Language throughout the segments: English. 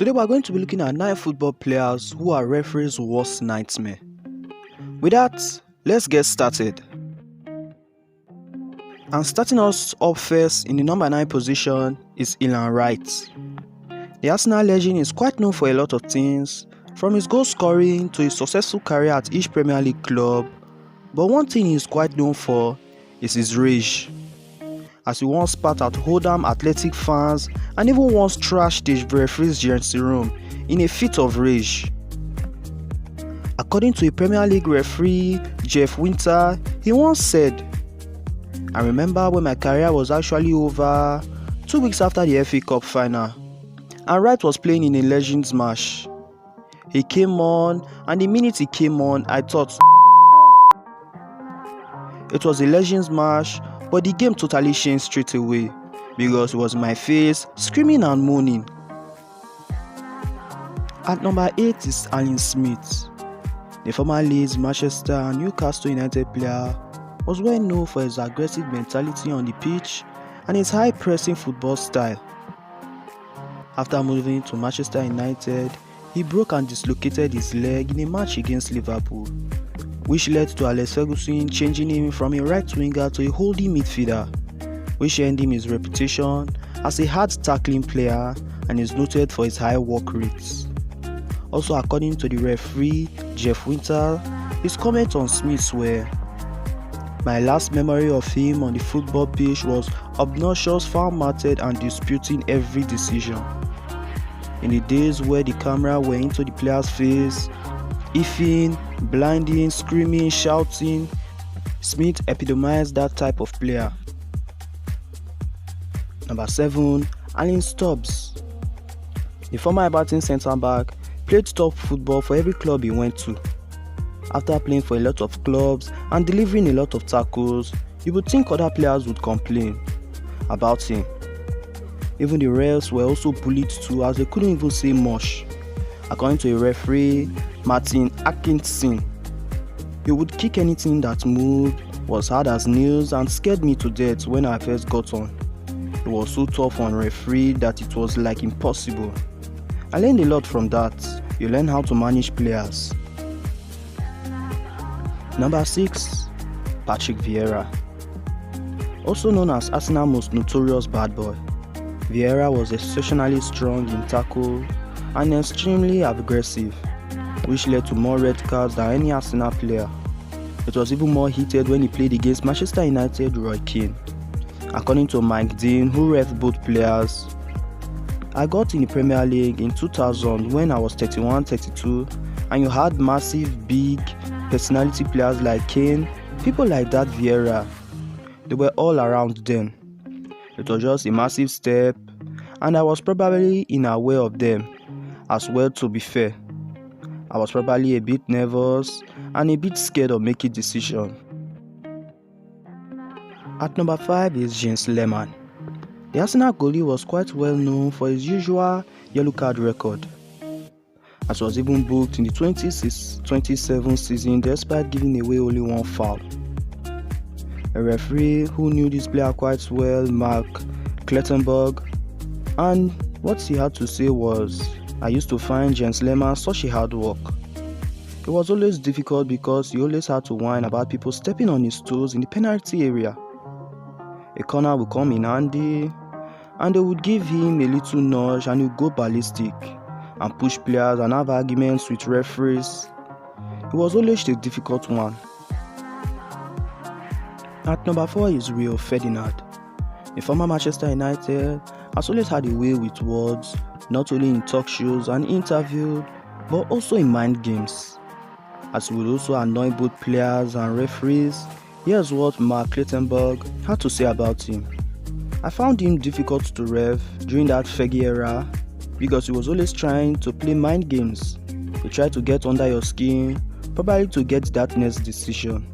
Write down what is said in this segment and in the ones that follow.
Today we are going to be looking at 9 football players who are referees' worst nightmare. With that, let's get started. And starting us up first in the number 9 position is Ilan Wright. The Arsenal legend is quite known for a lot of things, from his goal scoring to his successful career at each Premier League club, but one thing he is quite known for is his rage. As he once spat at Oldham Athletic fans and even once trashed the referee's dressing room in a fit of rage. According to a Premier League referee, Jeff Winter, he once said, "I remember when my career was actually over 2 weeks after the FA Cup final, and Wright was playing in a Legends match. He came on, and the minute he came on, I thought it was a Legends match, but the game totally changed straight away because it was my face screaming and moaning." At number 8 is Alan Smith. The former Leeds, Manchester and Newcastle United player was well known for his aggressive mentality on the pitch and his high-pressing football style. After moving to Manchester United, he broke and dislocated his leg in a match against Liverpool, which led to Alex Ferguson changing him from a right winger to a holding midfielder, which earned him his reputation as a hard tackling player and is noted for his high work rates. Also, according to the referee Jeff Winter, his comments on Smith were, "My last memory of him on the football pitch was obnoxious, foul-mouthed and disputing every decision. In the days where the camera went into the player's face, ifing, blinding, screaming, shouting, Smith epitomized that type of player." Number 7, Alan Stubbs. The former Everton centre-back played top football for every club he went to. After playing for a lot of clubs and delivering a lot of tackles, you would think other players would complain about him. Even the refs were also bullied too, as they couldn't even say much. According to a referee, Martin Atkinson, "He would kick anything that moved, was hard as nails and scared me to death when I first got on. He was so tough on referee that it was like impossible. I learned a lot from that. You learn how to manage players." Number 6, Patrick Vieira. Also known as Arsenal's most notorious bad boy, Vieira was exceptionally strong in tackle and extremely aggressive, which led to more red cards than any Arsenal player. It was even more heated when he played against Manchester United Roy Keane. According to Mike Dean, who ref both players, "I got in the Premier League in 2000 when I was 31-32, and you had massive, big personality players like Kane, people like that Vieira. They were all around then. It was just a massive step, and I was probably unaware of them as well, to be fair. I was probably a bit nervous and a bit scared of making decisions." At number 5 is Jens Lehmann. The Arsenal goalie was quite well known for his usual yellow card record, as was even booked in the 26-27 season despite giving away only one foul. A referee who knew this player quite well, Mark Clettenburg, and what he had to say was, "I used to find Jens Lehmann such a hard work. It was always difficult because he always had to whine about people stepping on his toes in the penalty area. A corner would come in handy, and they would give him a little nudge and he would go ballistic and push players and have arguments with referees. It was always a difficult one." At number 4 is Rio Ferdinand. The former Manchester United has always had a way with words, not only in talk shows and interviews, but also in mind games, as he would also annoy both players and referees. Here's what Mark Clettenburg had to say about him. "I found him difficult to ref during that Fergie era because he was always trying to play mind games. He tried to get under your skin, probably to get that next decision.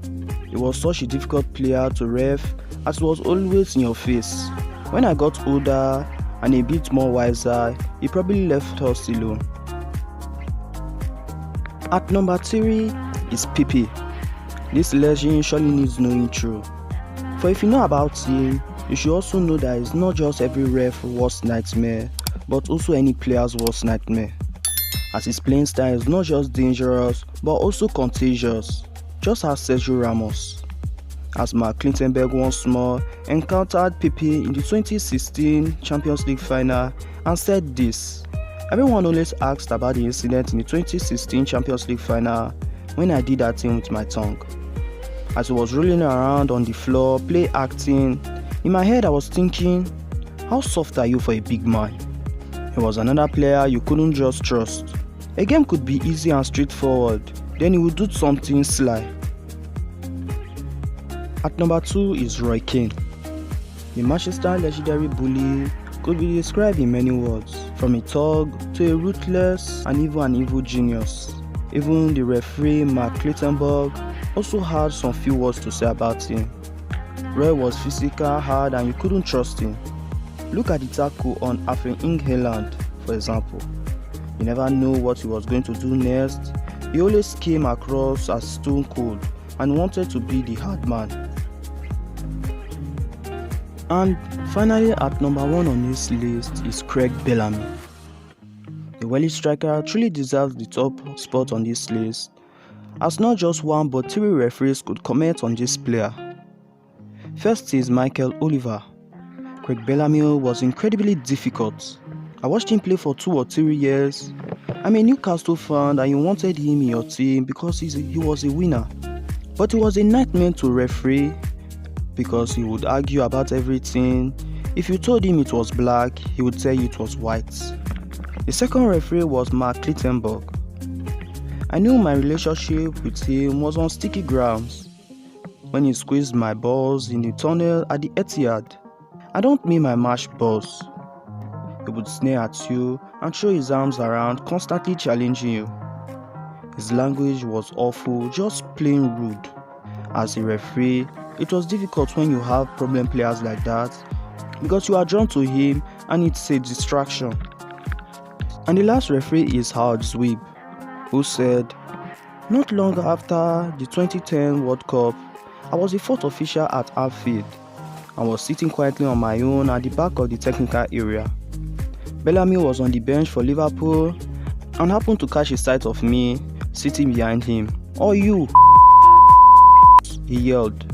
He was such a difficult player to ref as he was always in your face. When I got older and a bit more wiser, he probably left us alone." At number 3 is Pepe. This legend surely needs no intro, for if you know about him, you should also know that it's not just every ref's worst nightmare, but also any player's worst nightmare, as his playing style is not just dangerous but also contagious, just as Sergio Ramos. As Mark Clintonberg once more encountered Pepe in the 2016 Champions League final and said this: "Everyone always asked about the incident in the 2016 Champions League final when I did that thing with my tongue. As he was rolling around on the floor, play acting, in my head I was thinking, how soft are you for a big man? He was another player you couldn't just trust. A game could be easy and straightforward, then he would do something sly." At number 2 is Roy Keane. The Manchester legendary bully could be described in many words, from a thug to a ruthless and even an evil genius. Even the referee Mark Clintonberg also had some few words to say about him. Roy was physical, hard, and you couldn't trust him. Look at the tackle on Erling Haaland, for example. You never know what he was going to do next. He always came across as stone cold and wanted to be the hard man. And finally, at number 1 on this list is Craig Bellamy. The Welsh striker truly deserves the top spot on this list, as not just one but 3 referees could comment on this player. First is Michael Oliver. Craig Bellamy was incredibly difficult. I watched him play for 2 or 3 years. I'm a Newcastle fan and you wanted him in your team because he was a winner. But he was a nightmare to referee because he would argue about everything. If you told him it was black, he would tell you it was white. The second referee was Mark Clintonberg. I knew my relationship with him was on sticky grounds when he squeezed my balls in the tunnel at the Etihad. I don't mean my match balls. He would sneer at you and throw his arms around, constantly challenging you. His language was awful, just plain rude. As a referee, it was difficult when you have problem players like that because you are drawn to him and it's a distraction. And the last referee is Howard Zwieb, who said, "Not long after the 2010 World Cup, I was the 4th official at Anfield and was sitting quietly on my own at the back of the technical area. Bellamy was on the bench for Liverpool and happened to catch a sight of me sitting behind him. 'Oh you,' he yelled.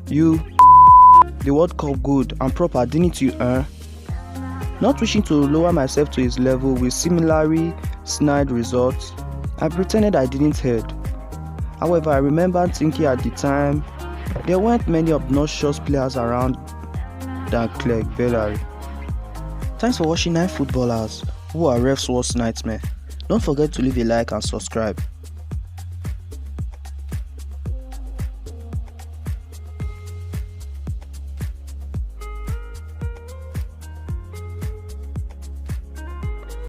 'You, the World Cup good and proper, didn't you, eh?' Not wishing to lower myself to his level with similarly snide results, I pretended I didn't hear. However, I remember thinking at the time, there weren't many obnoxious players around than Craig Bellamy." Thanks for watching 9 footballers who are refs' worst nightmare. Don't forget to leave a like and subscribe.